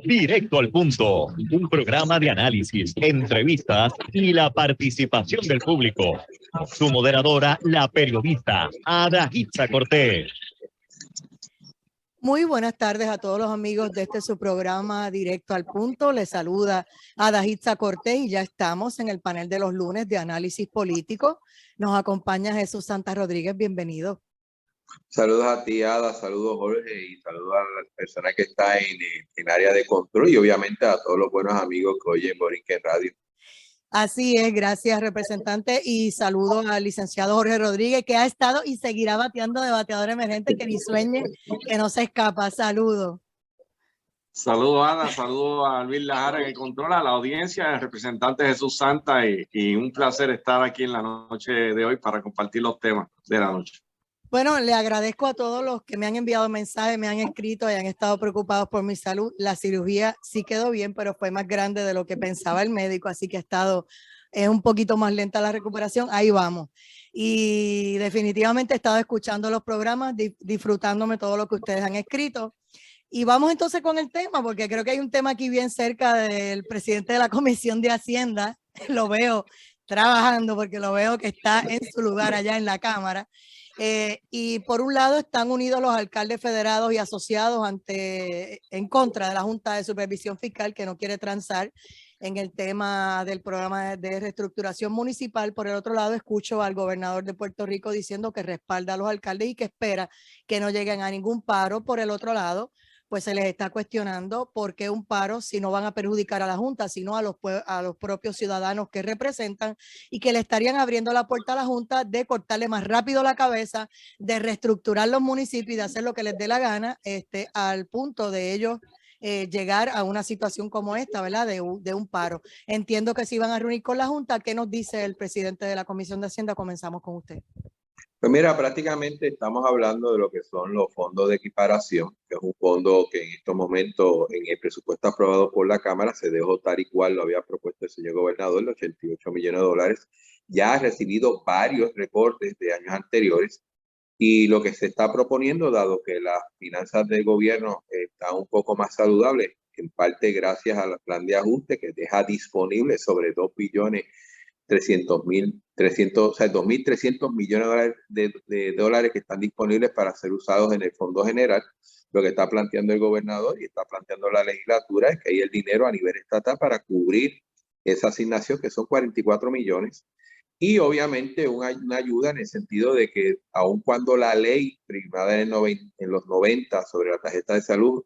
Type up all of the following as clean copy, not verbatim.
Directo al punto, un programa de análisis, entrevistas y la participación del público. Su moderadora, la periodista Adaitza Cortés. Muy buenas tardes a todos los amigos de su programa Directo al Punto. Les saluda Adaitza Cortés y ya estamos en el panel de los lunes de análisis político. Nos acompaña Jesús Santa Rodríguez. Bienvenido. Saludos a ti, Ada, saludos Jorge y saludos a las personas que están en área de control y obviamente a todos los buenos amigos que oyen Borinquen Radio. Así es, gracias representante y saludo al licenciado Jorge Rodríguez que ha estado y seguirá bateando de bateador emergente, que ni sueñe, que no se escapa. Saludos. Saludos Ada, saludos a Luis Lajara que controla a la audiencia, el representante Jesús Santa y un placer estar aquí en la noche de hoy para compartir los temas de la noche. Bueno, le agradezco a todos los que me han enviado mensajes, me han escrito y han estado preocupados por mi salud. La cirugía sí quedó bien, pero fue más grande de lo que pensaba el médico, así que es un poquito más lenta la recuperación. Ahí vamos. Y definitivamente he estado escuchando los programas, disfrutándome todo lo que ustedes han escrito. Y vamos entonces con el tema, porque creo que hay un tema aquí bien cerca del presidente de la Comisión de Hacienda. Lo veo trabajando porque lo veo que está en su lugar allá en la Cámara. Y por un lado están unidos los alcaldes federados y asociados en contra de la Junta de Supervisión Fiscal, que no quiere transar en el tema del programa de reestructuración municipal. Por el otro lado, escucho al gobernador de Puerto Rico diciendo que respalda a los alcaldes y que espera que no lleguen a ningún paro. Por el otro lado, pues se les está cuestionando por qué un paro si no van a perjudicar a la Junta, sino a los propios ciudadanos que representan, y que le estarían abriendo la puerta a la Junta de cortarle más rápido la cabeza, de reestructurar los municipios y de hacer lo que les dé la gana, al punto de ellos llegar a una situación como esta, ¿verdad? De un paro. Entiendo que se iban a reunir con la Junta. ¿Qué nos dice el presidente de la Comisión de Hacienda? Comenzamos con usted. Pues mira, prácticamente estamos hablando de lo que son los fondos de equiparación, que es un fondo que en estos momentos en el presupuesto aprobado por la Cámara se dejó tal y cual lo había propuesto el señor gobernador, los 88 millones de dólares. Ya ha recibido varios recortes de años anteriores y lo que se está proponiendo, dado que las finanzas del gobierno están un poco más saludables, en parte gracias al plan de ajuste que deja disponible sobre 2.300.000 millones de dólares que están disponibles para ser usados en el Fondo General. Lo que está planteando el gobernador y está planteando la legislatura es que hay el dinero a nivel estatal para cubrir esa asignación, que son 44 millones. Y obviamente una ayuda en el sentido de que aun cuando la ley primada en los 90 sobre la tarjeta de salud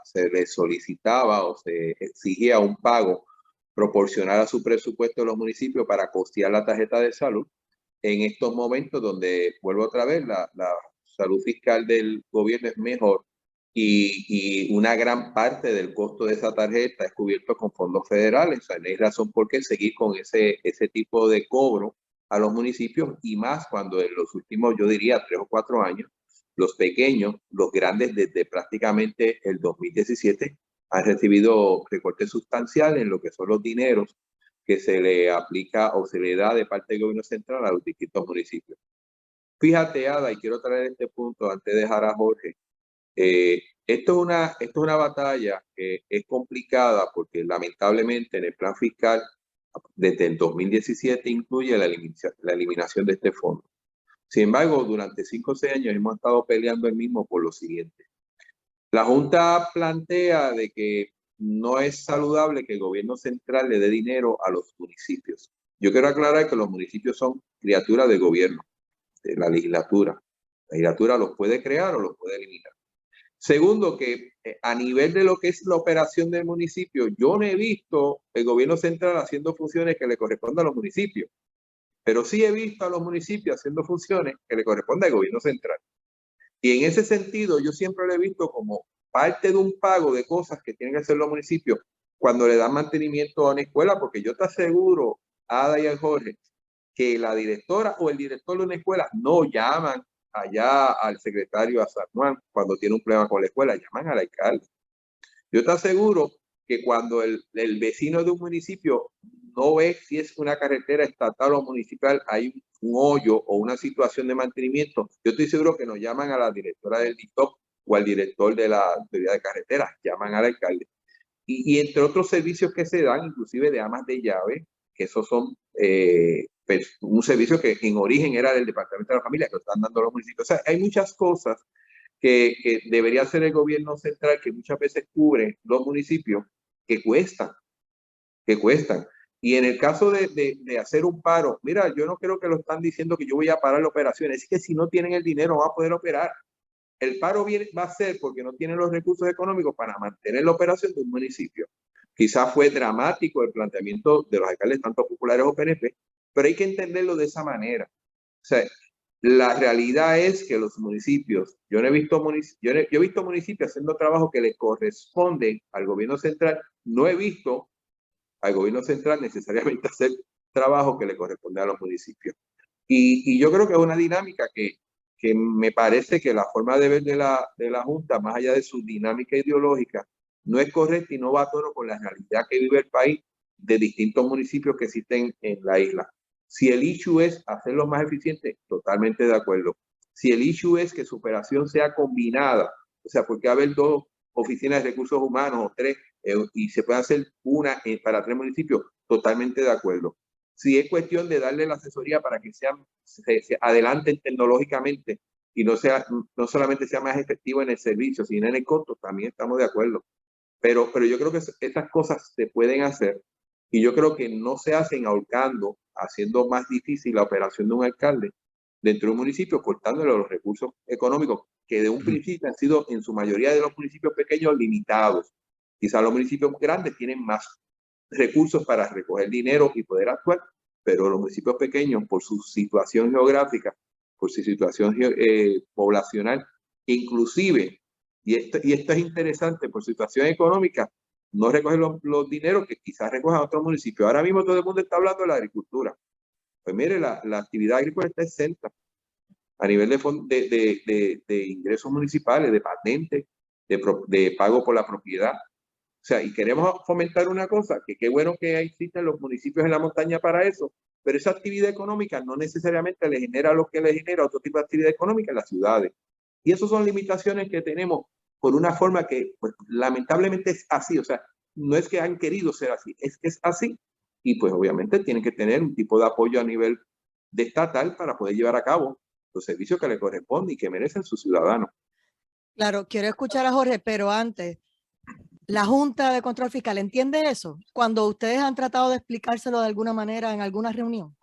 se le solicitaba o se exigía un pago proporcionar a su presupuesto de los municipios para costear la tarjeta de salud, en estos momentos donde, vuelvo otra vez, la salud fiscal del gobierno es mejor y una gran parte del costo de esa tarjeta es cubierto con fondos federales. O sea, no hay razón por qué seguir con ese tipo de cobro a los municipios, y más cuando en los últimos, yo diría, 3 o 4 años, los pequeños, los grandes, desde prácticamente el 2017, han recibido recortes sustanciales en lo que son los dineros que se le aplica o se le da de parte del gobierno central a los distintos municipios. Fíjate, Ada, y quiero traer este punto antes de dejar a Jorge. Esto es una batalla que es complicada porque lamentablemente en el plan fiscal desde el 2017 incluye la eliminación de este fondo. Sin embargo, durante 5 o 6 años hemos estado peleando el mismo por lo siguiente. La Junta plantea de que no es saludable que el gobierno central le dé dinero a los municipios. Yo quiero aclarar que los municipios son criaturas del gobierno, de la legislatura. La legislatura los puede crear o los puede eliminar. Segundo, que a nivel de lo que es la operación del municipio, yo no he visto el gobierno central haciendo funciones que le correspondan a los municipios, pero sí he visto a los municipios haciendo funciones que le corresponden al gobierno central. Y en ese sentido, yo siempre lo he visto como parte de un pago de cosas que tienen que hacer los municipios cuando le dan mantenimiento a una escuela, porque yo te aseguro, Ada y Jorge, que la directora o el director de una escuela no llaman allá al secretario a San Juan cuando tiene un problema con la escuela, llaman al alcalde. Yo te aseguro que cuando el vecino de un municipio no ve si es una carretera estatal o municipal, hay un hoyo o una situación de mantenimiento, yo estoy seguro que nos llaman a la directora del DITOP o al director de la autoridad de carreteras, llaman al alcalde. Y entre otros servicios que se dan, inclusive de amas de llave, que esos son pues, un servicio que en origen era del Departamento de la Familia, que lo están dando los municipios. O sea, hay muchas cosas que debería hacer el gobierno central, que muchas veces cubre los municipios, que cuestan. Y en el caso de hacer un paro, mira, yo no creo que lo están diciendo que yo voy a parar la operación, es que si no tienen el dinero no van a poder operar. El paro va a ser porque no tienen los recursos económicos para mantener la operación de un municipio. Quizás fue dramático el planteamiento de los alcaldes, tanto populares o PNP, pero hay que entenderlo de esa manera. O sea, la realidad es que los municipios, yo he visto municipios haciendo trabajo que le corresponde al gobierno central, no he visto al gobierno central necesariamente hacer trabajo que le corresponde a los municipios. Y yo creo que es una dinámica que me parece que la forma de ver de la Junta, más allá de su dinámica ideológica, no es correcta y no va a tono con la realidad que vive el país de distintos municipios que existen en la isla. Si el issue es hacerlos más eficientes, totalmente de acuerdo. Si el issue es que su operación sea combinada, o sea, porque haber 2 oficinas de recursos humanos o 3 y se puede hacer una para 3 municipios, totalmente de acuerdo. Si es cuestión de darle la asesoría para que se adelanten tecnológicamente y no solamente sea más efectivo en el servicio, sino en el costo, también estamos de acuerdo. Pero yo creo que estas cosas se pueden hacer y yo creo que no se hacen ahorcando, haciendo más difícil la operación de un alcalde dentro de un municipio, cortándole los recursos económicos que de un principio han sido en su mayoría de los municipios pequeños limitados. Quizás los municipios grandes tienen más recursos para recoger dinero y poder actuar, pero los municipios pequeños, por su situación geográfica, por su situación poblacional, inclusive, y esto es interesante, por situación económica, no recogen los dineros que quizás recojan otros municipios. Ahora mismo todo el mundo está hablando de la agricultura. Pues mire, la actividad agrícola está exenta a nivel de ingresos municipales, de patentes, de pago por la propiedad. O sea, y queremos fomentar una cosa, que qué bueno que existen los municipios en la montaña para eso, pero esa actividad económica no necesariamente le genera lo que le genera otro tipo de actividad económica en las ciudades. Y esas son limitaciones que tenemos por una forma que pues, lamentablemente es así. O sea, no es que han querido ser así, es que es así. Y pues obviamente tienen que tener un tipo de apoyo a nivel de estatal para poder llevar a cabo los servicios que le corresponden y que merecen sus ciudadanos. Claro, quiero escuchar a Jorge, pero antes, la Junta de Control Fiscal, ¿entiende eso? Cuando ustedes han tratado de explicárselo de alguna manera en alguna reunión.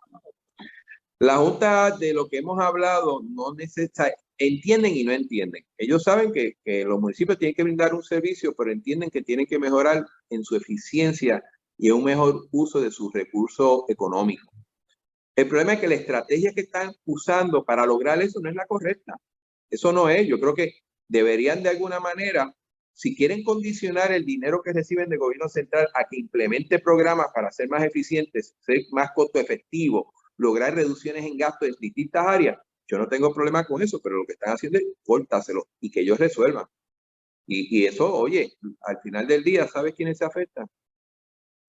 La Junta, de lo que hemos hablado, no necesariamente entienden y no entienden. Ellos saben que los municipios tienen que brindar un servicio, pero entienden que tienen que mejorar en su eficiencia y en un mejor uso de sus recursos económicos. El problema es que la estrategia que están usando para lograr eso no es la correcta. Eso no es. Yo creo que deberían de alguna manera, si quieren condicionar el dinero que reciben del gobierno central a que implemente programas para ser más eficientes, ser más costo efectivo, lograr reducciones en gastos en distintas áreas, yo no tengo problema con eso, pero lo que están haciendo es cortárselo y que ellos resuelvan. Y eso, oye, al final del día, ¿sabes quiénes se afectan?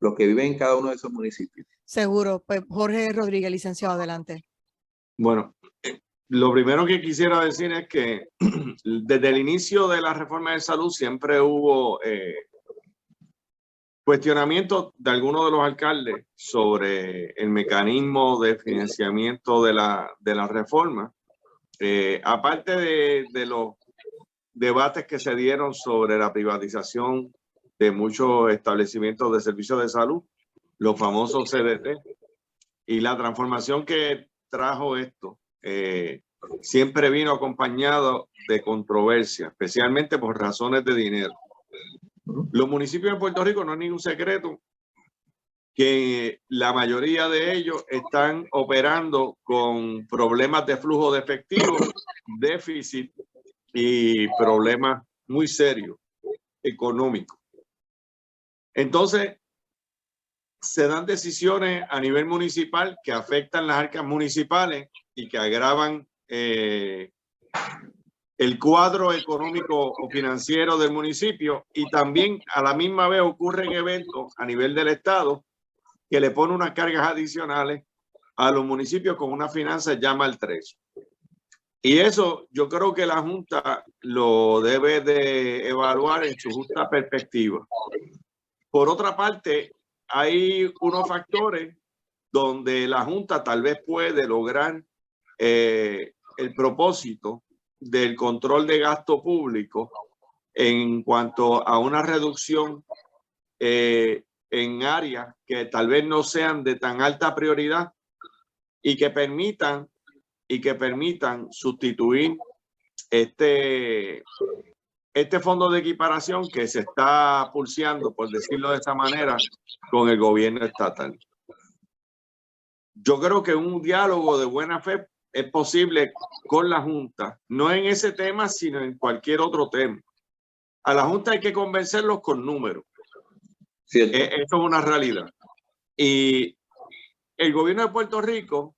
Los que viven en cada uno de esos municipios. Seguro. Pues Jorge Rodríguez, licenciado, adelante. Bueno, lo primero que quisiera decir es que desde el inicio de la reforma de salud siempre hubo cuestionamiento de algunos de los alcaldes sobre el mecanismo de financiamiento de la reforma. Aparte de los debates que se dieron sobre la privatización de muchos establecimientos de servicios de salud, los famosos CDT, y la transformación que trajo esto, siempre vino acompañado de controversia, especialmente por razones de dinero. Los municipios de Puerto Rico, no es ningún secreto que la mayoría de ellos están operando con problemas de flujo de efectivo, déficit y problemas muy serios económicos. Entonces, se dan decisiones a nivel municipal que afectan las arcas municipales y que agravan el cuadro económico o financiero del municipio, y también a la misma vez ocurren eventos a nivel del Estado que le ponen unas cargas adicionales a los municipios con una finanza ya maltrecha. Y eso yo creo que la Junta lo debe de evaluar en su justa perspectiva. Por otra parte, hay unos factores donde la Junta tal vez puede lograr el propósito del control de gasto público en cuanto a una reducción en áreas que tal vez no sean de tan alta prioridad y que permitan sustituir este fondo de equiparación que se está pulseando, por decirlo de esta manera, con el gobierno estatal. Yo creo que un diálogo de buena fe es posible con la Junta, no en ese tema, sino en cualquier otro tema. A la Junta hay que convencerlos con números. Eso es una realidad. Y el gobierno de Puerto Rico,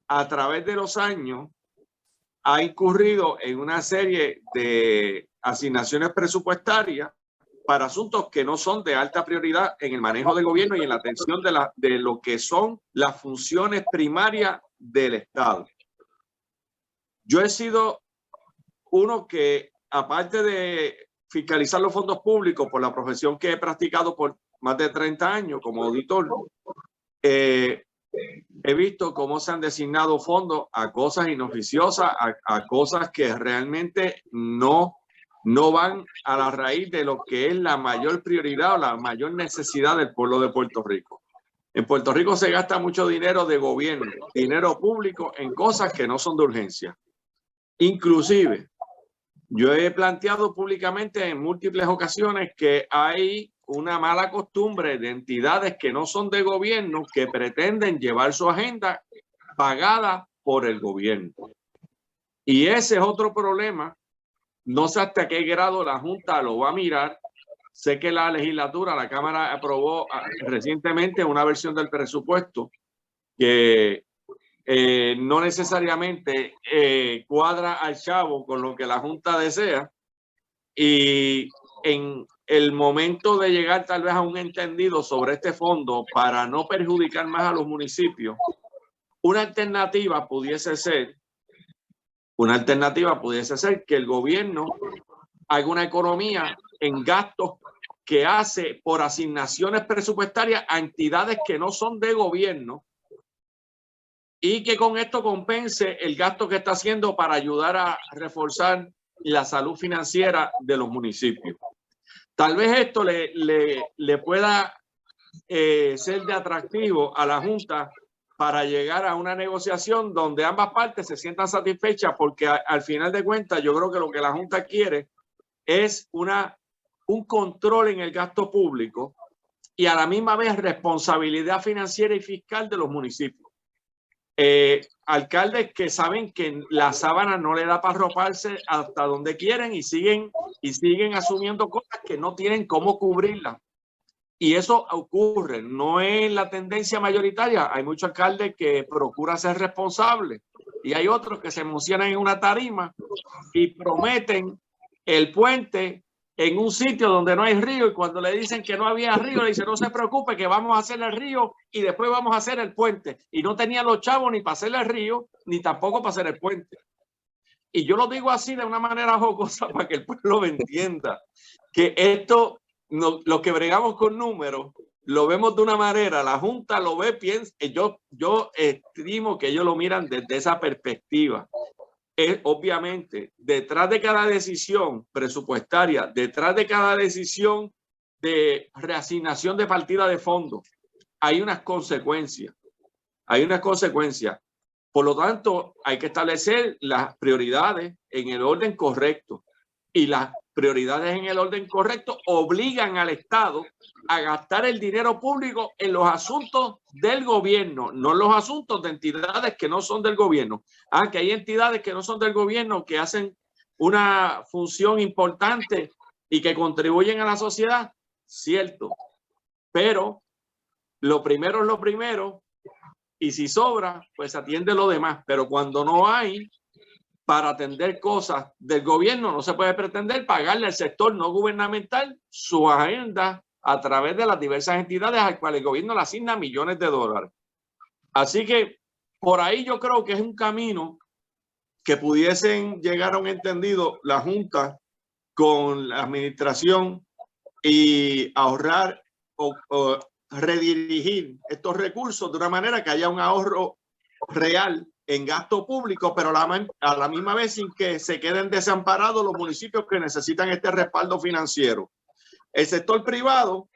a través de los años, ha incurrido en una serie de asignaciones presupuestarias para asuntos que no son de alta prioridad en el manejo del gobierno y en la atención de lo que son las funciones primarias del Estado. Yo he sido uno que, aparte de fiscalizar los fondos públicos por la profesión que he practicado por más de 30 años como auditor, he visto cómo se han designado fondos a cosas inoficiosas, a cosas que realmente no van a la raíz de lo que es la mayor prioridad o la mayor necesidad del pueblo de Puerto Rico. En Puerto Rico se gasta mucho dinero de gobierno, dinero público en cosas que no son de urgencia. Inclusive, yo he planteado públicamente en múltiples ocasiones que hay una mala costumbre de entidades que no son de gobierno que pretenden llevar su agenda pagada por el gobierno. Y ese es otro problema. No sé hasta qué grado la Junta lo va a mirar. Sé que la legislatura, la Cámara aprobó recientemente una versión del presupuesto que no necesariamente cuadra al chavo con lo que la Junta desea. Y en el momento de llegar tal vez a un entendido sobre este fondo para no perjudicar más a los municipios, una alternativa pudiese ser que el gobierno haga una economía en gastos que hace por asignaciones presupuestarias a entidades que no son de gobierno y que con esto compense el gasto que está haciendo para ayudar a reforzar la salud financiera de los municipios. Tal vez esto le pueda ser de atractivo a la Junta para llegar a una negociación donde ambas partes se sientan satisfechas, porque al final de cuentas yo creo que lo que la Junta quiere es un control en el gasto público y a la misma vez responsabilidad financiera y fiscal de los municipios. Alcaldes que saben que la sábana no le da para arroparse hasta donde quieren y siguen asumiendo cosas que no tienen cómo cubrirlas. Y eso ocurre, no es la tendencia mayoritaria. Hay muchos alcaldes que procuran ser responsables y hay otros que se emocionan en una tarima y prometen el puente en un sitio donde no hay río, y cuando le dicen que no había río, le dicen no se preocupe que vamos a hacer el río y después vamos a hacer el puente. Y no tenía los chavos ni para hacer el río ni tampoco para hacer el puente. Y yo lo digo así de una manera jocosa para que el pueblo me entienda, que esto, lo que bregamos con números, lo vemos de una manera, la Junta lo ve, piensa, yo estimo que ellos lo miran desde esa perspectiva. Obviamente, detrás de cada decisión presupuestaria, detrás de cada decisión de reasignación de partida de fondos, hay unas consecuencias. Por lo tanto, hay que establecer las prioridades en el orden correcto. Y las prioridades en el orden correcto obligan al Estado a gastar el dinero público en los asuntos del gobierno, no en los asuntos de entidades que no son del gobierno. Que hay entidades que no son del gobierno que hacen una función importante y que contribuyen a la sociedad, cierto. Pero lo primero es lo primero y si sobra, pues atiende lo demás. Pero cuando no hay para atender cosas del gobierno, no se puede pretender pagarle al sector no gubernamental su agenda a través de las diversas entidades al cual el gobierno le asigna millones de dólares. Así que por ahí yo creo que es un camino que pudiesen llegar a un entendido la Junta con la administración y ahorrar o redirigir estos recursos de una manera que haya un ahorro real en gasto público, pero a la misma vez sin que se queden desamparados los municipios que necesitan este respaldo financiero. El sector privado,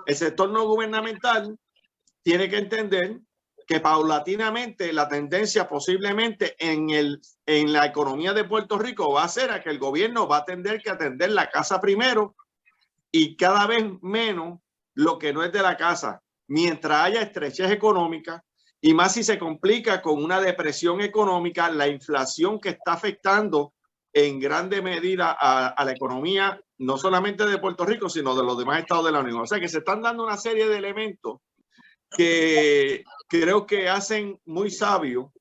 el sector no gubernamental, tiene que entender que paulatinamente la tendencia posiblemente en la economía de Puerto Rico va a ser a que el gobierno va a tener que atender la casa primero y cada vez menos lo que no es de la casa, mientras haya estrechez económica y más si se complica con una depresión económica, la inflación que está afectando en grande medida a la economía, no solamente de Puerto Rico, sino de los demás estados de la Unión. O sea que se están dando una serie de elementos que creo que hacen muy sabio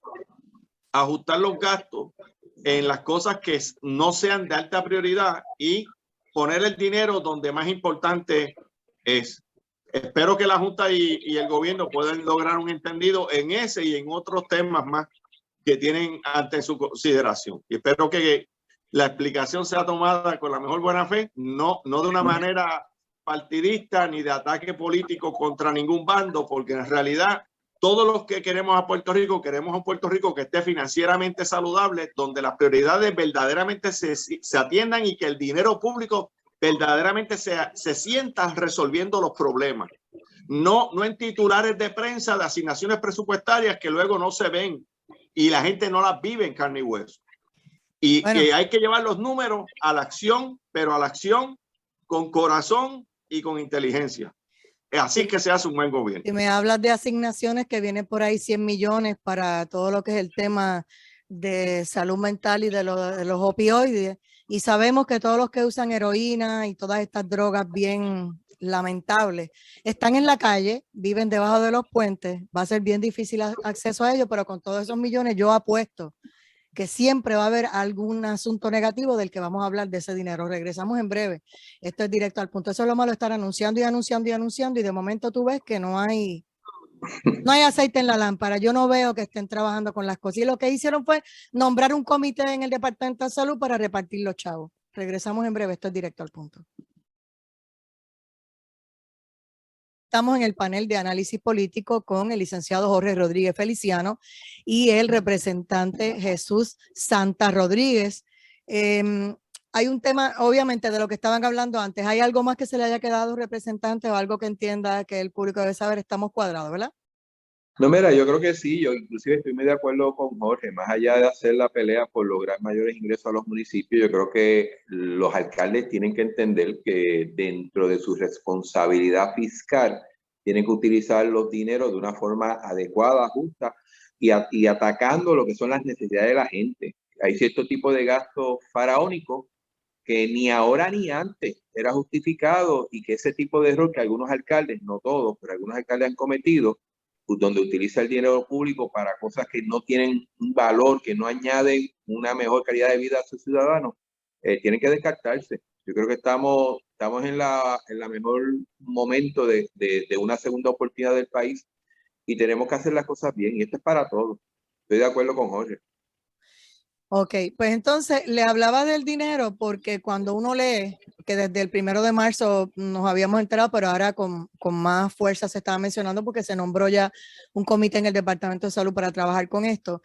ajustar los gastos en las cosas que no sean de alta prioridad y poner el dinero donde más importante es. Espero que la Junta y el gobierno puedan lograr un entendido en ese y en otros temas más que tienen ante su consideración. Y espero que la explicación sea tomada con la mejor buena fe, no de una manera partidista ni de ataque político contra ningún bando, porque en realidad todos los que queremos a Puerto Rico, queremos un Puerto Rico que esté financieramente saludable, donde las prioridades verdaderamente se atiendan y que el dinero público verdaderamente se sienta resolviendo los problemas. No en titulares de prensa de asignaciones presupuestarias que luego no se ven y la gente no las vive en carne y hueso. Y bueno, que hay que llevar los números a la acción, pero a la acción con corazón y con inteligencia. Así que se hace un buen gobierno. Y me hablas de asignaciones que vienen por ahí 100 millones para todo lo que es el tema de salud mental y de los opioides. Y sabemos que todos los que usan heroína y todas estas drogas bien lamentables están en la calle, viven debajo de los puentes. Va a ser bien difícil acceso a ellos, pero con todos esos millones yo apuesto que siempre va a haber algún asunto negativo del que vamos a hablar de ese dinero. Regresamos en breve. Esto es Directo al Punto. Eso es lo malo, estar anunciando y anunciando y anunciando y de momento tú ves que no hay aceite en la lámpara. Yo no veo que estén trabajando con las cosas. Y lo que hicieron fue nombrar un comité en el Departamento de Salud para repartir los chavos. Regresamos en breve. Esto es Directo al Punto. Estamos en el panel de análisis político con el licenciado Jorge Rodríguez Feliciano y el representante Jesús Santa Rodríguez. Hay un tema, obviamente, de lo que estaban hablando antes. ¿Hay algo más que se le haya quedado, representante, o algo que entienda que el público debe saber? Estamos cuadrados, ¿verdad? No, mira, yo creo que sí. Yo inclusive estoy muy de acuerdo con Jorge. Más allá de hacer la pelea por lograr mayores ingresos a los municipios, yo creo que los alcaldes tienen que entender que dentro de su responsabilidad fiscal tienen que utilizar los dineros de una forma adecuada, justa y atacando lo que son las necesidades de la gente. Hay cierto tipo de gasto faraónico que ni ahora ni antes era justificado y que ese tipo de error que algunos alcaldes, no todos, pero algunos alcaldes han cometido, donde utiliza el dinero público para cosas que no tienen un valor, que no añaden una mejor calidad de vida a sus ciudadanos, tienen que descartarse. Yo creo que estamos en la mejor momento de una segunda oportunidad del país y tenemos que hacer las cosas bien y esto es para todos. Estoy de acuerdo con Jorge. Ok, pues entonces le hablaba del dinero porque cuando uno lee que desde el 1 de marzo nos habíamos enterado, pero ahora con más fuerza se estaba mencionando porque se nombró ya un comité en el Departamento de Salud para trabajar con esto.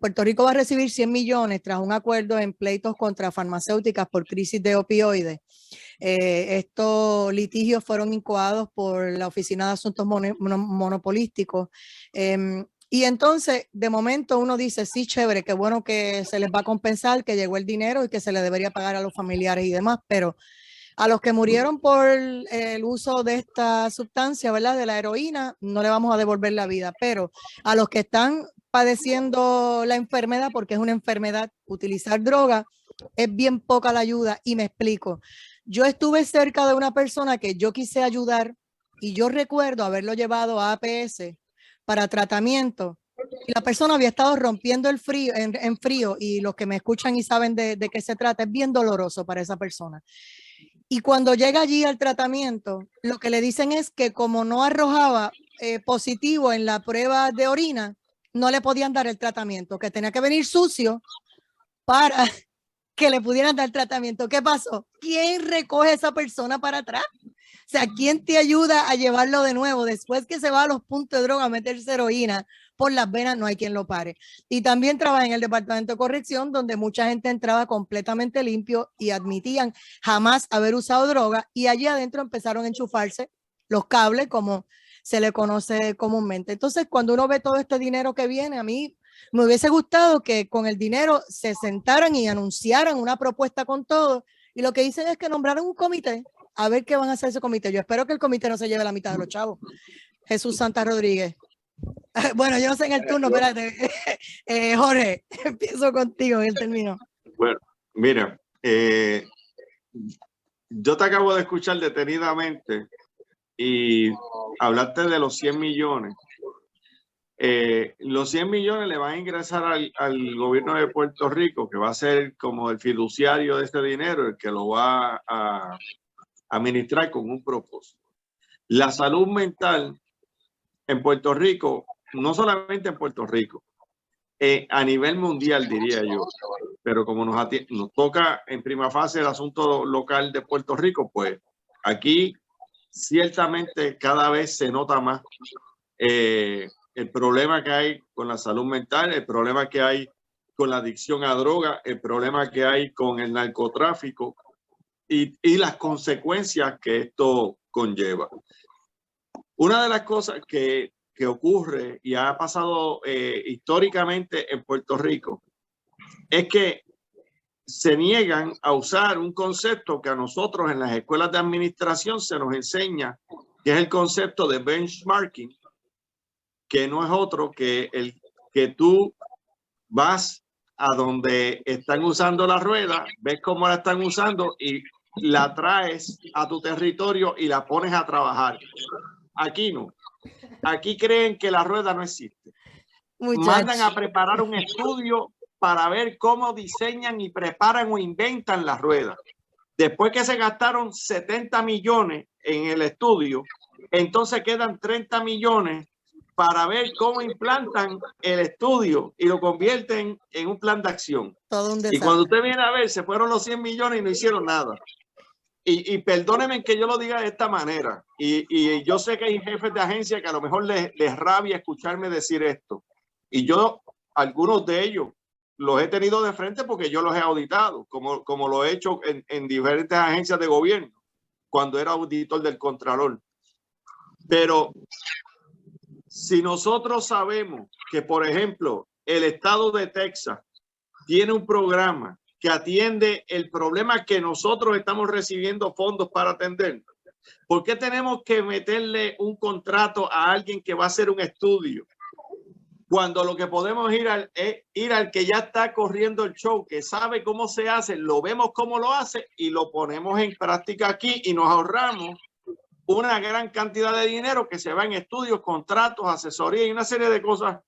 Puerto Rico va a recibir 100 millones tras un acuerdo en pleitos contra farmacéuticas por crisis de opioides. Estos litigios fueron incoados por la Oficina de Asuntos Monopolísticos. Y entonces, de momento uno dice, sí, chévere, qué bueno que se les va a compensar, que llegó el dinero y que se le debería pagar a los familiares y demás, pero a los que murieron por el uso de esta sustancia, ¿verdad? De la heroína, no le vamos a devolver la vida, pero a los que están padeciendo la enfermedad, porque es una enfermedad, utilizar droga, es bien poca la ayuda y me explico. Yo estuve cerca de una persona que yo quise ayudar y yo recuerdo haberlo llevado a APS para tratamiento y la persona había estado rompiendo el frío en frío y los que me escuchan y saben de qué se trata, es bien doloroso para esa persona. Y cuando llega allí al tratamiento, lo que le dicen es que como no arrojaba positivo en la prueba de orina, no le podían dar el tratamiento, que tenía que venir sucio para que le pudieran dar tratamiento. ¿Qué pasó? ¿Quién recoge a esa persona para atrás? O sea, ¿quién te ayuda a llevarlo de nuevo? Después que se va a los puntos de droga a meterse heroína por las venas, no hay quien lo pare. Y también trabaja en el departamento de corrección, donde mucha gente entraba completamente limpio y admitían jamás haber usado droga, y allí adentro empezaron a enchufarse los cables, como se le conoce comúnmente. Entonces, cuando uno ve todo este dinero que viene, a mí me hubiese gustado que con el dinero se sentaran y anunciaran una propuesta con todo, y lo que dicen es que nombraron un comité a ver qué van a hacer ese comité. Yo espero que el comité no se lleve la mitad de los chavos. Jesús Santa Rodríguez. Bueno, yo no sé en el turno, espérate. Jorge, empiezo contigo en el término. Bueno, mira, yo te acabo de escuchar detenidamente y hablaste de los 100 millones. Los 100 millones le van a ingresar al gobierno de Puerto Rico, que va a ser como el fiduciario de este dinero, el que lo va a administrar con un propósito. La salud mental en Puerto Rico, no solamente en Puerto Rico, a nivel mundial diría yo, pero como nos toca en prima fase el asunto local de Puerto Rico, pues aquí ciertamente cada vez se nota más el problema que hay con la salud mental, el problema que hay con la adicción a droga, el problema que hay con el narcotráfico y las consecuencias que esto conlleva. Una de las cosas que ocurre y ha pasado históricamente en Puerto Rico es que se niegan a usar un concepto que a nosotros en las escuelas de administración se nos enseña, que es el concepto de benchmarking, que no es otro que el que tú vas a donde están usando la rueda, ves cómo la están usando y la traes a tu territorio y la pones a trabajar. Aquí no. Aquí creen que la rueda no existe. Mandan a preparar un estudio para ver cómo diseñan y preparan o inventan la rueda. Después que se gastaron 70 millones en el estudio, entonces quedan 30 millones para ver cómo implantan el estudio y lo convierten en un plan de acción. Todo un desastre. Y cuando usted viene a ver, se fueron los 100 millones y no hicieron nada. Y perdónenme que yo lo diga de esta manera. Y yo sé que hay jefes de agencia que a lo mejor les rabia escucharme decir esto. Y yo, algunos de ellos, los he tenido de frente porque yo los he auditado, como lo he hecho en diferentes agencias de gobierno, cuando era auditor del Contralor. Pero si nosotros sabemos que, por ejemplo, el estado de Texas tiene un programa que atiende el problema que nosotros estamos recibiendo fondos para atender, ¿por qué tenemos que meterle un contrato a alguien que va a hacer un estudio? Cuando lo que podemos ir al que ya está corriendo el show, que sabe cómo se hace, lo vemos cómo lo hace y lo ponemos en práctica aquí y nos ahorramos una gran cantidad de dinero que se va en estudios, contratos, asesoría y una serie de cosas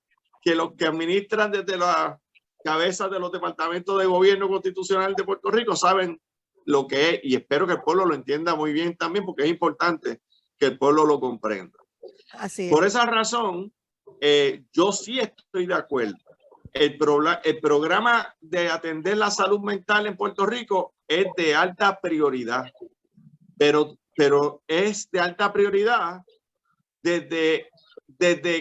que los que administran desde la cabezas de los departamentos de gobierno constitucional de Puerto Rico saben lo que es, y espero que el pueblo lo entienda muy bien también, porque es importante que el pueblo lo comprenda. Así es. Por esa razón, yo sí estoy de acuerdo. El programa de atender la salud mental en Puerto Rico es de alta prioridad, pero es de alta prioridad desde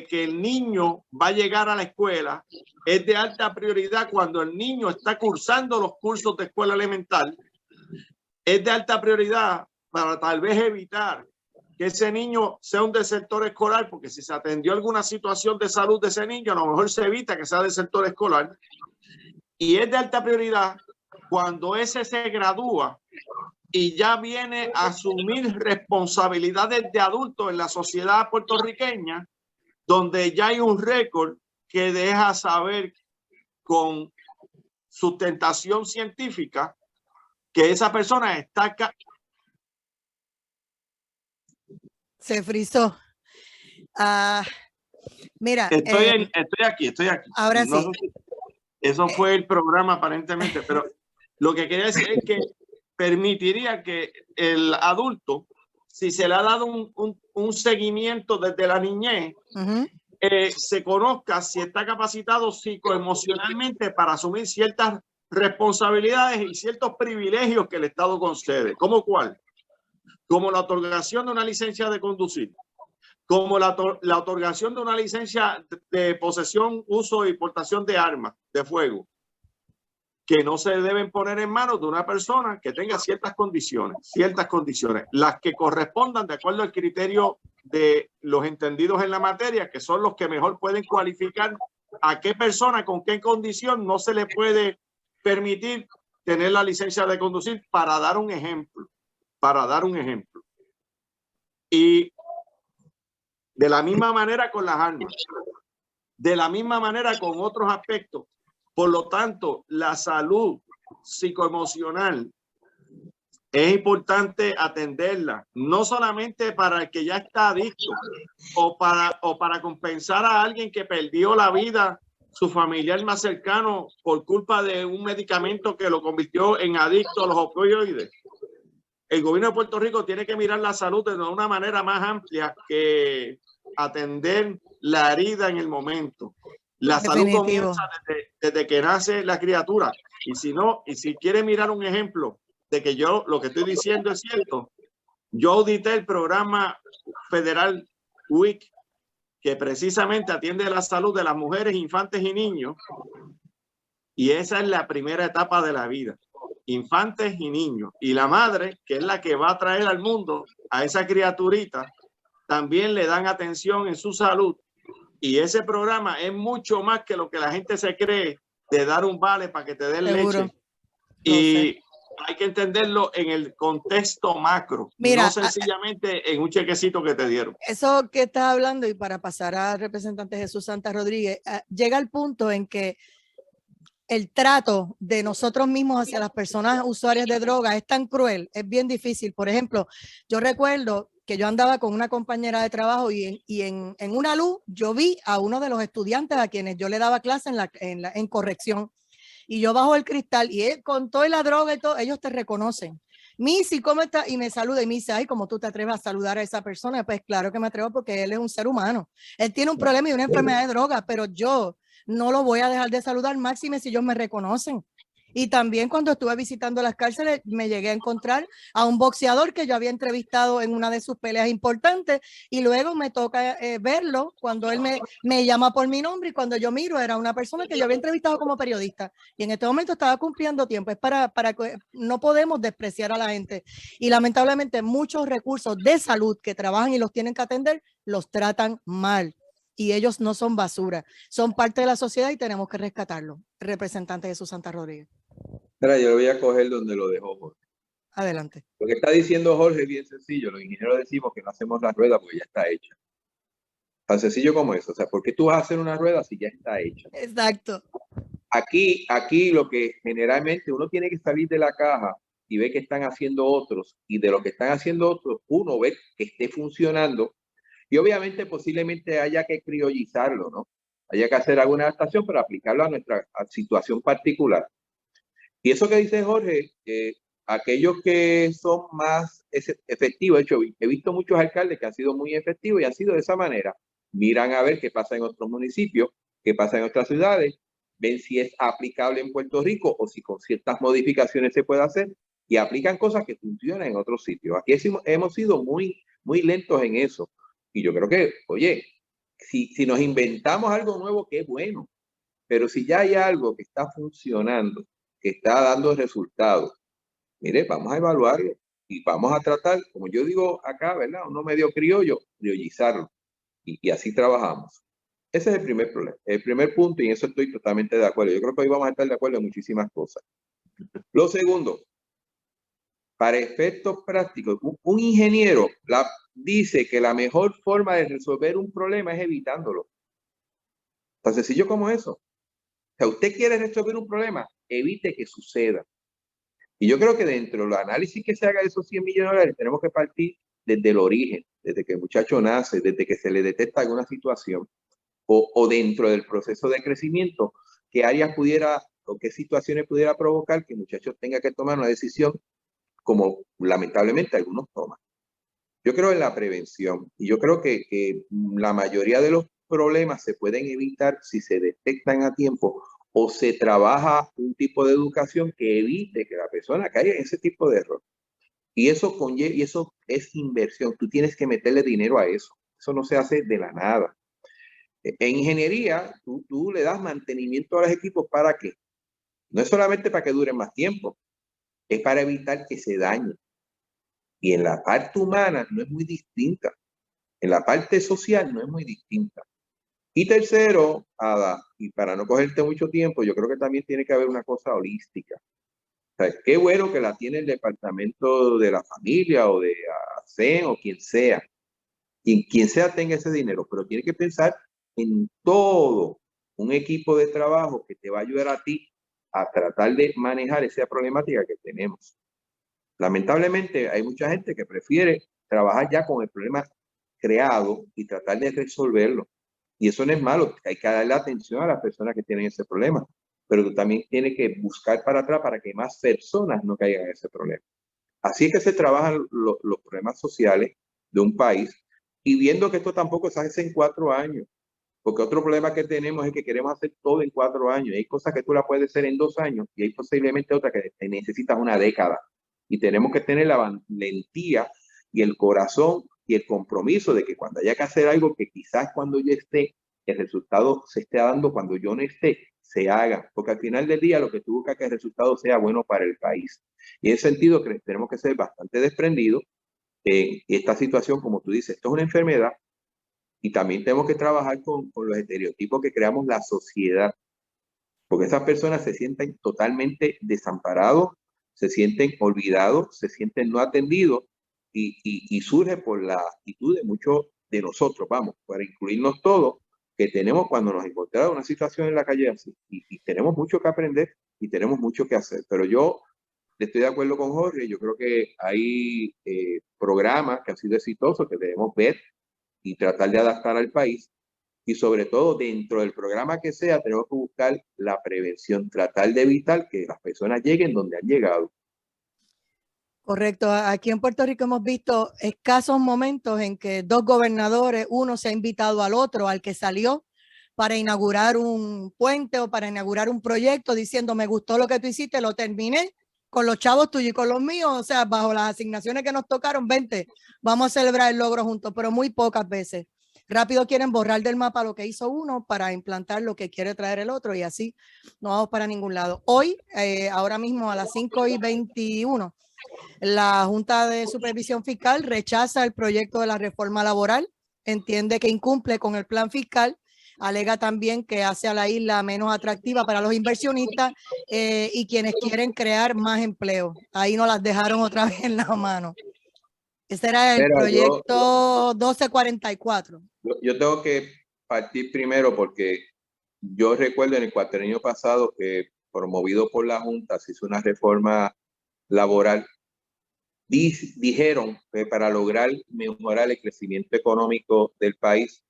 que el niño va a llegar a la escuela, es de alta prioridad cuando el niño está cursando los cursos de escuela elemental, es de alta prioridad para tal vez evitar que ese niño sea un desertor escolar, porque si se atendió alguna situación de salud de ese niño, a lo mejor se evita que sea desertor escolar. Y es de alta prioridad cuando ese se gradúa y ya viene a asumir responsabilidades de adulto en la sociedad puertorriqueña, donde ya hay un récord que deja saber con sustentación científica que esa persona está... Se frizó. Mira. Estoy aquí. Ahora no, sí. Eso fue el programa aparentemente, pero lo que quería decir es que permitiría que el adulto, si se le ha dado un seguimiento desde la niñez, se conozca si está capacitado psicoemocionalmente para asumir ciertas responsabilidades y ciertos privilegios que el Estado concede. ¿Cómo cuál? Como la otorgación de una licencia de conducir, como la otorgación de una licencia de posesión, uso y portación de armas de fuego, que no se deben poner en manos de una persona que tenga ciertas condiciones, las que correspondan de acuerdo al criterio de los entendidos en la materia, que son los que mejor pueden cualificar a qué persona, con qué condición no se le puede permitir tener la licencia de conducir, para dar un ejemplo, Y de la misma manera con las armas, de la misma manera con otros aspectos. Por lo tanto, la salud psicoemocional es importante atenderla, no solamente para el que ya está adicto o para compensar a alguien que perdió la vida, su familiar más cercano, por culpa de un medicamento que lo convirtió en adicto a los opioides. El gobierno de Puerto Rico tiene que mirar la salud de una manera más amplia que atender la herida en el momento. La salud comienza desde que nace la criatura. Y si quiere mirar un ejemplo de que yo lo que estoy diciendo es cierto, yo audité el programa federal WIC, que precisamente atiende la salud de las mujeres, infantes y niños. Y esa es la primera etapa de la vida. Infantes y niños. Y la madre, que es la que va a traer al mundo a esa criaturita, también le dan atención en su salud. Y ese programa es mucho más que lo que la gente se cree, de dar un vale para que te den leche. Y hay que entenderlo en el contexto macro, no sencillamente en un chequecito que te dieron. Eso que estás hablando, y para pasar al representante Jesús Santa Rodríguez, llega al punto en que el trato de nosotros mismos hacia las personas usuarias de drogas es tan cruel, es bien difícil. Por ejemplo, yo recuerdo que yo andaba con una compañera de trabajo y en una luz yo vi a uno de los estudiantes a quienes yo le daba clase en corrección, y yo bajo el cristal y él, con toda la droga y todo, ellos te reconocen. Missy, ¿cómo estás? Y me saluda y me dice, ay, ¿cómo tú te atreves a saludar a esa persona? Pues claro que me atrevo, porque él es un ser humano. Él tiene un problema y una enfermedad de droga, pero yo no lo voy a dejar de saludar, máxime si ellos me reconocen. Y también cuando estuve visitando las cárceles, me llegué a encontrar a un boxeador que yo había entrevistado en una de sus peleas importantes, y luego me toca verlo cuando él me llama por mi nombre, y cuando yo miro era una persona que yo había entrevistado como periodista, y en este momento estaba cumpliendo tiempo. Es para que no podemos despreciar a la gente, y lamentablemente muchos recursos de salud que trabajan y los tienen que atender, los tratan mal. Y ellos no son basura, son parte de la sociedad y tenemos que rescatarlo. Representante Jesús Santa Rodríguez. Mira, yo lo voy a coger donde lo dejó Jorge. Adelante. Lo que está diciendo Jorge es bien sencillo. Los ingenieros decimos que no hacemos la rueda porque ya está hecha. Tan sencillo como eso. O sea, ¿por qué tú vas a hacer una rueda si ya está hecha? Exacto. Aquí lo que generalmente uno tiene que salir de la caja y ver qué están haciendo otros, y de lo que están haciendo otros, uno ve que esté funcionando. Y obviamente posiblemente haya que criollizarlo, ¿no? Haya que hacer alguna adaptación para aplicarlo a nuestra situación particular. Y eso que dice Jorge, aquellos que son más efectivos, de hecho, he visto muchos alcaldes que han sido muy efectivos y han sido de esa manera. Miran a ver qué pasa en otros municipios, qué pasa en otras ciudades, ven si es aplicable en Puerto Rico o si con ciertas modificaciones se puede hacer, y aplican cosas que funcionan en otros sitios. Aquí hemos sido muy lentos en eso. Y yo creo que, oye, si nos inventamos algo nuevo, qué bueno. Pero si ya hay algo que está funcionando, que está dando resultados, mire, vamos a evaluarlo y vamos a tratar, como yo digo acá, ¿verdad? Uno medio criollo, criollizarlo. Y así trabajamos. Ese es el primer problema, el primer punto, y en eso estoy totalmente de acuerdo. Yo creo que hoy vamos a estar de acuerdo en muchísimas cosas. Lo segundo, para efectos prácticos, un ingeniero dice que la mejor forma de resolver un problema es evitándolo. Tan sencillo como eso. O sea, usted quiere resolver un problema, evite que suceda. Y yo creo que dentro del análisis que se haga de esos 100 millones de dólares, tenemos que partir desde el origen, desde que el muchacho nace, desde que se le detecta alguna situación, o dentro del proceso de crecimiento, qué áreas pudiera o qué situaciones pudiera provocar que el muchacho tenga que tomar una decisión como lamentablemente algunos toman. Yo creo en la prevención, y yo creo que la mayoría de los problemas se pueden evitar si se detectan a tiempo o se trabaja un tipo de educación que evite que la persona caiga en ese tipo de error. Y eso es inversión. Tú tienes que meterle dinero a eso. Eso no se hace de la nada. En ingeniería, tú le das mantenimiento a los equipos. ¿Para qué? No es solamente para que duren más tiempo, es para evitar que se dañen. Y en la parte humana no es muy distinta. En la parte social no es muy distinta. Y tercero, Ada, y para no cogerte mucho tiempo, yo creo que también tiene que haber una cosa holística. O sea, qué bueno que la tiene el departamento de la familia o de ASEN o quien sea. Quien sea tenga ese dinero, pero tiene que pensar en todo un equipo de trabajo que te va a ayudar a ti a tratar de manejar esa problemática que tenemos. Lamentablemente hay mucha gente que prefiere trabajar ya con el problema creado y tratar de resolverlo. Y eso no es malo, hay que darle atención a las personas que tienen ese problema, pero tú también tienes que buscar para atrás para que más personas no caigan en ese problema. Así es que se trabajan los problemas sociales de un país y viendo que esto tampoco se hace en 4 años, porque otro problema que tenemos es que queremos hacer todo en 4 años. Hay cosas que tú la puedes hacer en 2 años y hay posiblemente otras que necesitas una década. Y tenemos que tener la valentía y el corazón y el compromiso de que cuando haya que hacer algo que quizás cuando yo esté, el resultado se esté dando cuando yo no esté, se haga. Porque al final del día lo que tú buscas es que el resultado sea bueno para el país. Y en ese sentido tenemos que ser bastante desprendidos en esta situación, como tú dices, esto es una enfermedad y también tenemos que trabajar con los estereotipos que creamos la sociedad, porque esas personas se sienten totalmente desamparados, se sienten olvidados, se sienten no atendidos y surge por la actitud de muchos de nosotros, vamos, para incluirnos todos, que tenemos cuando nos encontramos en una situación en la calle así y tenemos mucho que aprender y tenemos mucho que hacer, pero yo estoy de acuerdo con Jorge, yo creo que hay programas que han sido exitosos que debemos ver y tratar de adaptar al país. Y sobre todo, dentro del programa que sea, tenemos que buscar la prevención, tratar de evitar que las personas lleguen donde han llegado. Correcto. Aquí en Puerto Rico hemos visto escasos momentos en que 2 gobernadores, uno se ha invitado al otro, al que salió, para inaugurar un puente o para inaugurar un proyecto, diciendo, me gustó lo que tú hiciste, lo terminé con los chavos tuyos y con los míos, o sea, bajo las asignaciones que nos tocaron, vente, vamos a celebrar el logro juntos, pero muy pocas veces. Rápido quieren borrar del mapa lo que hizo uno para implantar lo que quiere traer el otro y así no vamos para ningún lado. Hoy, ahora mismo a las 5:21, la Junta de Supervisión Fiscal rechaza el proyecto de la reforma laboral, entiende que incumple con el plan fiscal, alega también que hace a la isla menos atractiva para los inversionistas y quienes quieren crear más empleo. Ahí nos las dejaron otra vez en la mano. Ese era el proyecto 1244. Yo tengo que partir primero porque yo recuerdo en el cuatrienio pasado que promovido por la Junta se hizo una reforma laboral. Dijeron que para lograr mejorar el crecimiento económico del país,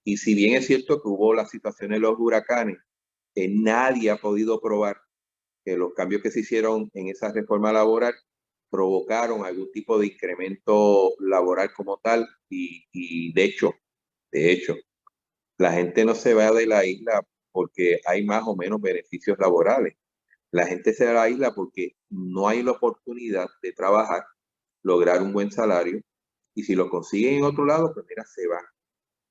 y si bien es cierto que hubo la situación de los huracanes, nadie ha podido probar que los cambios que se hicieron en esa reforma laboral provocaron algún tipo de incremento laboral como tal y de hecho, la gente no se va de la isla porque hay más o menos beneficios laborales. La gente se va de la isla porque no hay la oportunidad de trabajar, lograr un buen salario y si lo consiguen en otro lado, pues mira, se van.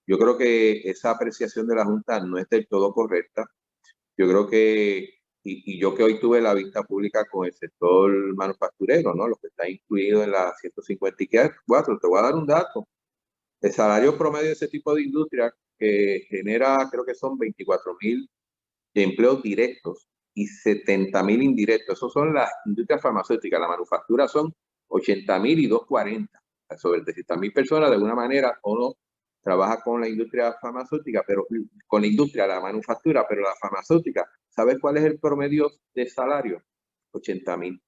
Yo creo que esa apreciación de la Junta no es del todo correcta. Yo creo que, y yo que hoy tuve la vista pública con el sector manufacturero, ¿no? Los que están incluidos en la 154, te voy a dar un dato. El salario promedio de ese tipo de industria que genera, creo que son 24,000 empleos directos y 70,000 indirectos. Esos son las industrias farmacéuticas. La manufactura son 80,000 y 240. Sobre 300,000 personas, de alguna manera, o no trabaja con la industria farmacéutica, pero con la industria, la manufactura, pero la farmacéutica, ¿sabes cuál es el promedio de salario? 80,000.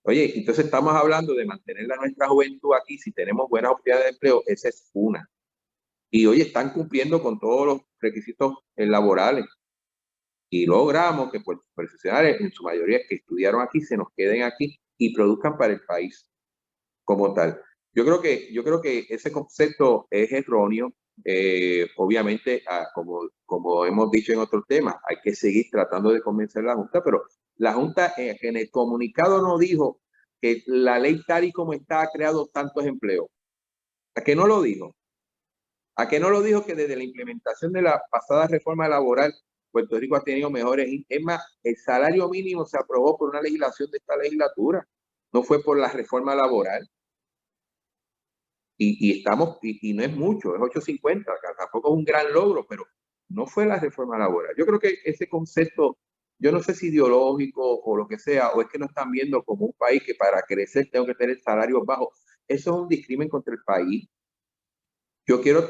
Oye, entonces estamos hablando de mantener a nuestra juventud aquí, si tenemos buenas oportunidades de empleo, esa es una. Y hoy están cumpliendo con todos los requisitos laborales. Y logramos que pues, profesionales, en su mayoría que estudiaron aquí, se nos queden aquí y produzcan para el país como tal. Yo creo que ese concepto es erróneo. Obviamente, como hemos dicho en otros temas, hay que seguir tratando de convencer a la Junta, pero la Junta en el comunicado no dijo que la ley tal y como está ha creado tantos empleos. ¿A qué no lo dijo? ¿A qué no lo dijo que desde la implementación de la pasada reforma laboral Puerto Rico ha tenido mejores? Es más, el salario mínimo se aprobó por una legislación de esta legislatura, no fue por la reforma laboral. Y no es mucho, es 8.50, tampoco es un gran logro, pero no fue la reforma laboral. Yo creo que ese concepto, yo no sé si ideológico o lo que sea, o es que no están viendo como un país que para crecer tengo que tener salarios bajos. Eso es un discrimen contra el país. Yo quiero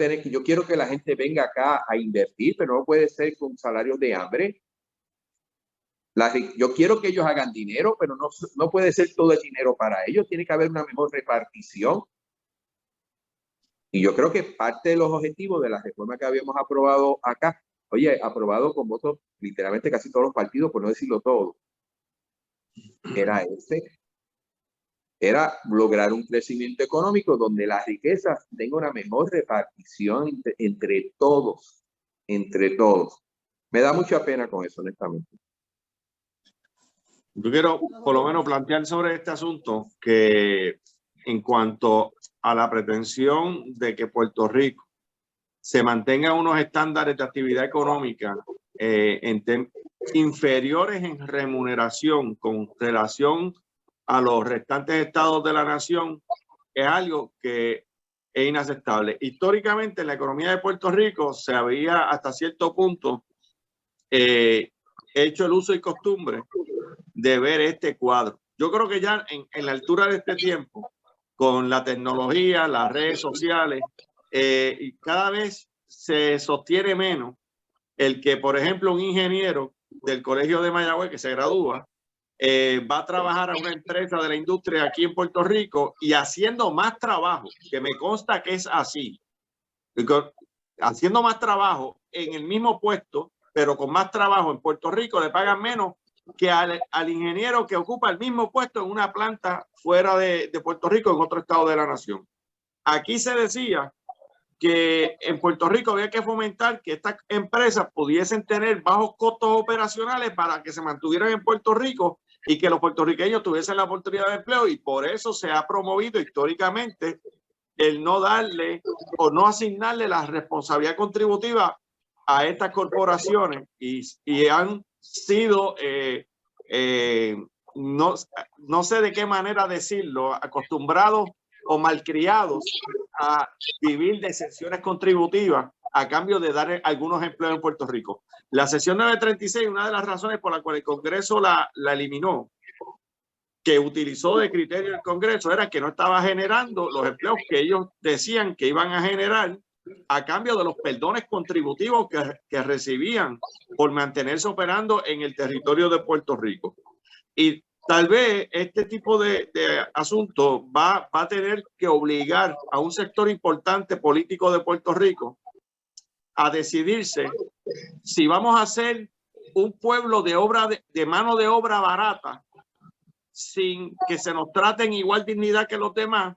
que la gente venga acá a invertir, pero no puede ser con salarios de hambre. Yo quiero que ellos hagan dinero, pero no puede ser todo el dinero para ellos. Tiene que haber una mejor repartición. Y yo creo que parte de los objetivos de la reforma que habíamos aprobado acá, aprobado con votos literalmente casi todos los partidos, por no decirlo todo, era lograr un crecimiento económico donde las riquezas tengan una mejor repartición entre todos. Me da mucha pena con eso, honestamente. Yo quiero por lo menos plantear sobre este asunto que en cuanto a la pretensión de que Puerto Rico se mantenga unos estándares de actividad económica inferiores en remuneración con relación a los restantes estados de la nación, es algo que es inaceptable. Históricamente en la economía de Puerto Rico se había hasta cierto punto hecho el uso y costumbre de ver este cuadro. Yo creo que ya en la altura de este tiempo, con la tecnología, las redes sociales, y cada vez se sostiene menos el que, por ejemplo, un ingeniero del Colegio de Mayagüez que se gradúa va a trabajar a una empresa de la industria aquí en Puerto Rico y haciendo más trabajo, que me consta que es así, haciendo más trabajo en el mismo puesto, pero con más trabajo en Puerto Rico le pagan menos que al ingeniero que ocupa el mismo puesto en una planta fuera de Puerto Rico, en otro estado de la nación. Aquí se decía que en Puerto Rico había que fomentar que estas empresas pudiesen tener bajos costos operacionales para que se mantuvieran en Puerto Rico y que los puertorriqueños tuviesen la oportunidad de empleo, y por eso se ha promovido históricamente el no darle o no asignarle la responsabilidad contributiva a estas corporaciones y han sido, no sé de qué manera decirlo, acostumbrados o malcriados a vivir de exenciones contributivas a cambio de dar algunos empleos en Puerto Rico. La sección 936, una de las razones por la cual el Congreso la eliminó, que utilizó de criterio el Congreso, era que no estaba generando los empleos que ellos decían que iban a generar a cambio de los perdones contributivos que recibían por mantenerse operando en el territorio de Puerto Rico. Y tal vez este tipo de asunto va a tener que obligar a un sector importante político de Puerto Rico a decidirse si vamos a ser un pueblo de mano de obra barata sin que se nos trate en igual dignidad que los demás,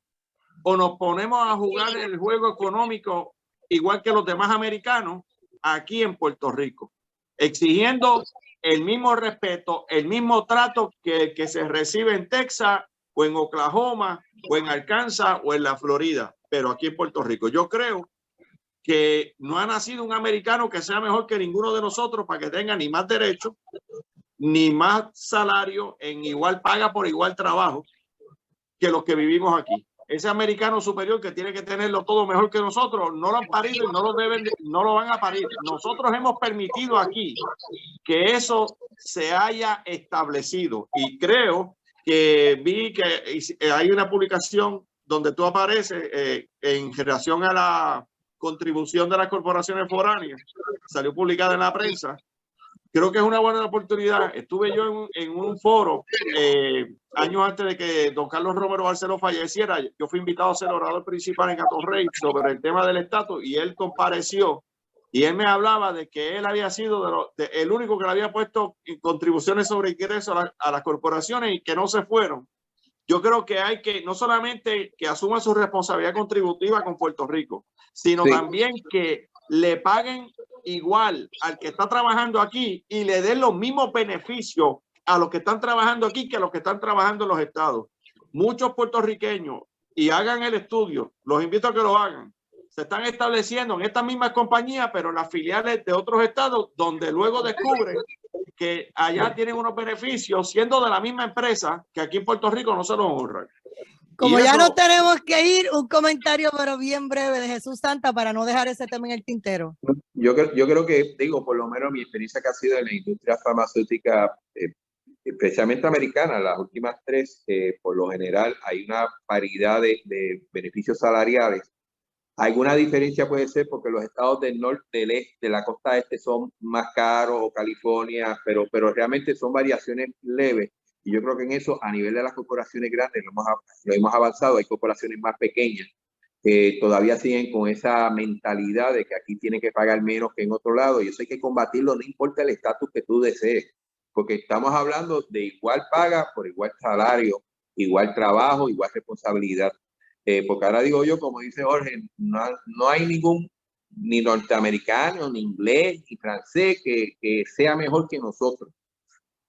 o nos ponemos a jugar el juego económico igual que los demás americanos aquí en Puerto Rico, exigiendo el mismo respeto, el mismo trato que se recibe en Texas o en Oklahoma o en Arkansas o en la Florida, pero aquí en Puerto Rico. Yo creo que no ha nacido un americano que sea mejor que ninguno de nosotros para que tenga ni más derechos, ni más salario en igual paga por igual trabajo que los que vivimos aquí. Ese americano superior que tiene que tenerlo todo mejor que nosotros, no lo han parido y no lo van a parir. Nosotros hemos permitido aquí que eso se haya establecido, y creo que vi que hay una publicación donde tú apareces en relación a la contribución de las corporaciones foráneas, salió publicada en la prensa. Creo que es una buena oportunidad. Estuve yo en un foro años antes de que don Carlos Romero Barceló falleciera. Yo fui invitado a ser orador principal en Atorrey sobre el tema del estatus, y él compareció y él me hablaba de que él había sido el único que le había puesto contribuciones sobre ingresos a las corporaciones y que no se fueron. Yo creo que hay que, no solamente que asuma su responsabilidad contributiva con Puerto Rico, sino también que le paguen igual al que está trabajando aquí y le den los mismos beneficios a los que están trabajando aquí que a los que están trabajando en los estados. Muchos puertorriqueños, y hagan el estudio, los invito a que lo hagan, se están estableciendo en estas mismas compañías, pero en las filiales de otros estados, donde luego descubren que allá tienen unos beneficios siendo de la misma empresa que aquí en Puerto Rico no se los honran. Como ya no tenemos que ir, un comentario pero bien breve de Jesús Santa para no dejar ese tema en el tintero. Yo creo que, digo, por lo menos mi experiencia que ha sido en la industria farmacéutica, especialmente americana, las últimas 3, por lo general hay una paridad de beneficios salariales. Alguna diferencia puede ser porque los estados del norte, del este, de la costa este son más caros, o California, pero realmente son variaciones leves. Y yo creo que en eso, a nivel de las corporaciones grandes, lo hemos avanzado. Hay corporaciones más pequeñas que todavía siguen con esa mentalidad de que aquí tienen que pagar menos que en otro lado. Y eso hay que combatirlo, no importa el estatus que tú desees, porque estamos hablando de igual paga por igual salario, igual trabajo, igual responsabilidad. Porque ahora digo yo, como dice Jorge, no hay ningún ni norteamericano, ni inglés, ni francés que sea mejor que nosotros.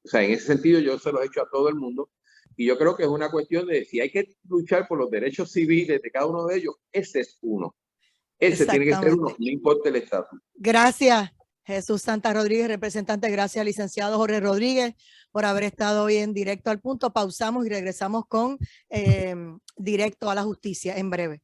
O sea, en ese sentido yo se los he hecho a todo el mundo, y yo creo que es una cuestión de si hay que luchar por los derechos civiles de cada uno de ellos, ese es uno. Ese tiene que ser uno, no importa el estatus. Gracias, Jesús Santa Rodríguez, representante. Gracias, licenciado Jorge Rodríguez, por haber estado hoy en Directo al Punto. Pausamos y regresamos con Directo a la Justicia en breve.